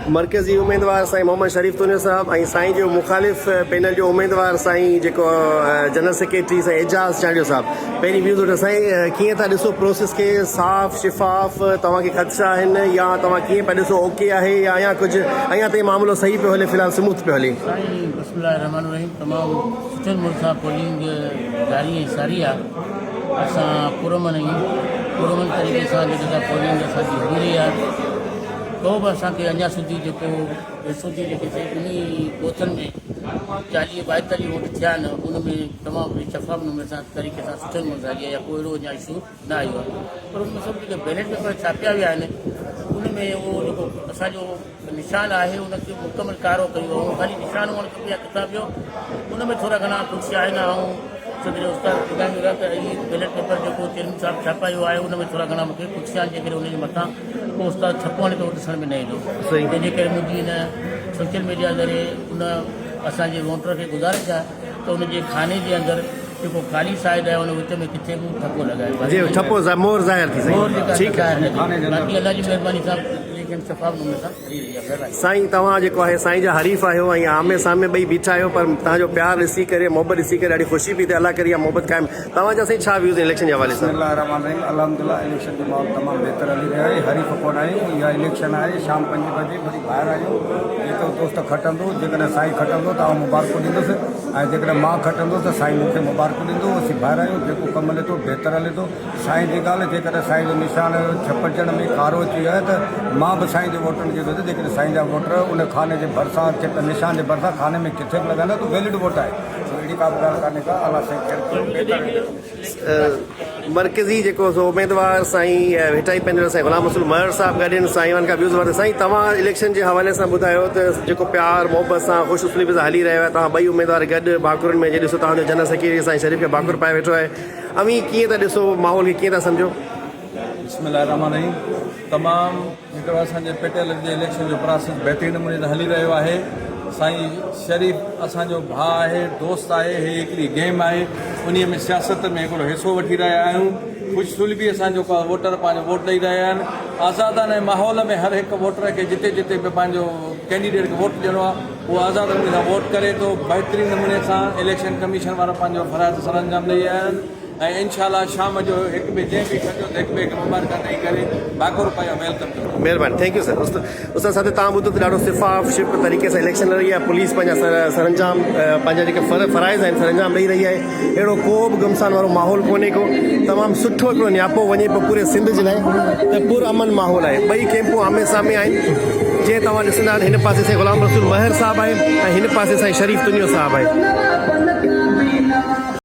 मरकज़ी उम्मीदवार साईं मोहम्मद शरीफ़ तुनिया साहब ऐं साईं जो मुखालिफ़ पैनल जो उम्मीदवार साईं जेको जनरल सेक्रेटरी साईं एजाज़ चांडियो साहब, पहिरीं व्यूज़ वठो साईं, कीअं था ॾिसो प्रोसेस खे? साफ़ शिफ़ाफ़ तव्हांखे ख़दशा आहिनि या तव्हां कीअं पिया ॾिसो ओके आहे या अञा कुझु अञा ताईं मामिलो सही पियो हले, फ़िलहाल स्मूथ पियो हले? साईं बिस्मिल्लाहिर्रहमानिर्रहीम, तमामु सुठे नमूने सां पोलिंग जारी ऐं सारी आहे। असां पुरमन तरीक़े सां जेका पोलिंग असांजी हली रही आहे, को बि असांखे अञा સુધી जेको ॾिसो थी जेके उन ॻोठनि में 40-42 वोट थिया आहिनि, उन में तमामु शफ़ाफ़ नमूने सां तरीक़े सां सुठे नमूने सां या कोई अहिड़ो अञा इशू न आयो आहे। पर उन में सभु जेके बैलेट पेपर छापिया विया आहिनि, उन में उहो जेको असांजो निशान आहे उनखे मुकमल कारो कयो ऐं ख़ाली निशान हुअणु खपे या किताब जो, उन में थोरा घणा कुझु आहिनि। ऐं सदर उस्ताद ॿुधाईंदो रहा त हीअ बैलेट पेपर जेको चेयरमैन साहिबु छापायो आहे, उन में थोरा घणा मूंखे कुझु आहिनि जेकॾहिं उनजे मथां को उस्ताद छपो त ॾिसण में न ईंदो। तंहिंजे करे मुंहिंजी हिन सोशल मीडिया ज़रिए उन असांजे वोटर खे गुज़ारिश आहे त उनजे खाने जे अंदरि जेको ख़ाली साइड आहे उन विच में किथे बि ठपो लॻाए, मोर ज़ाहिर थी बाक़ी अल्लाह जी महिरबानी सां शफ़ाफ़ नमूने सां हली रही आहे। साईं तव्हां जेको आहे साईं जा हरीफ़ आहियो ऐं आमे सामे ॿई बीठा आहियो, पर तव्हांजो प्यार ॾिसी करे, मोहबत ॾिसी करे ॾाढी ख़ुशी पई थिए। अल्लाह करे इहा मोहबत क़ाइमु। तव्हांजा साईं छा व्यूज़ इलेक्शन जे हवाले सां? अल्हम्दुलिल्लाह, इलेक्शन जो माहौल तमामु बहितर हली रहियो आहे। हरीफ़ कोन आहे, इहा इलेक्शन आहे। शाम 5 बजे वरी ॿाहिरि आहियूं। जेको दोस्त खटंदो, जेकॾहिं साईं खटंदो त आउं मुबारकूं ॾींदुसि, ऐं जेकॾहिं मां खटंदो त साईं मूंखे मुबारकूं ॾींदो। असीं ॿाहिरि आहियूं, जेको कमु हले थो बहितर हले थो। साईं जी ॻाल्हि, जेकॾहिं साईं जो निशान छपजण में कारो अची वियो आहे त मां बि साईं जे वोटनि खे जेकॾहिं साईं जा वोटर उन खाने जे भरिसां निशान जे भरिसां खाने में किथे बि लॻाईंदा त वैलिड वोट आहे। अहिड़ी का बि ॻाल्हि कान्हे का। अलाह साईं मरकज़ी जेको उम्मीदवार साईं हिटाई पैनल साईं ग़ुलाम रसूल महर साहब गॾु आहिनि। साईं खां व्यूज़ वठो साईं, तव्हां इलेक्शन जे हवाले सां ॿुधायो त जेको प्यार मोहबत सां ख़ुशि उसलीबी सां हली रहियो आहे, तव्हां ॿई उम्मीदवार गॾु बाकुरनि में जे ॾिसो तव्हांजो जनरल सेक्रेटरी साईं शरीफ़ खे बाकुर पाए वेठो आहे, अमी कीअं था ॾिसो माहौल खे, कीअं था सम्झो? बिस्मिल्लाहिर्रहमानिर्रहीम, तमामु हिकिड़ो असांजे पटेल जे इलेक्शन जो प्रोसेस बहितरीन नमूने सां हली रहियो आहे। साईं शरीफ़ असांजो भाउ आहे, दोस्त आहे। हे हिकिड़ी गेम आहे, उन में सियासत में हिकिड़ो हिसो वठी रहिया आहियूं। ख़ुशि असांजो वोटर पंहिंजो वोट ॾेई रहिया आहिनि। आज़ादाने माहौल में हर हिकु वोटर खे जिते जिते बि पंहिंजो कैंडिडेट खे वोट ॾियणो आहे, उहो आज़ाद नमूने सां वोट करे थो। बहितरीन नमूने सां इलेक्शन कमीशन वारा पंहिंजो फ़राइज़ सरअंजाम ॾेई रहिया आहिनि। ऐं इंशाल्लाह शाम जो हिकु ॿिए जंहिं बि खटियो त हिकु ॿिए खे मुबारक ॾेई करे बाकुर पायो वेलकम कयो। महिरबानी, थैंक यू सर। उस्ताद साथ तव्हां ॿुधो त ॾाढो शिफ़ाफ़ शिफ़ तरीक़े सां इलेक्शन लड़ी आहे। पुलिस पंहिंजा सरअंजाम पंहिंजा जेके फ़राइज़ आहिनि सरअंजाम ॾेई रही आहे। अहिड़ो को बि गमसान वारो माहौल कोन्हे को। तमामु सुठो हिकिड़ो नियापो वञे पियो पूरे सिंध जे लाइ त पुरअमन माहौल आहे। ॿई कैंपूं आमे सामे आहिनि। जीअं तव्हां ॾिसंदा हिन पासे साईं ग़ुलाम रसूल महर साहब आहे ऐं हिन पासे साईं शरीफ़ तुनियो साहब आहे।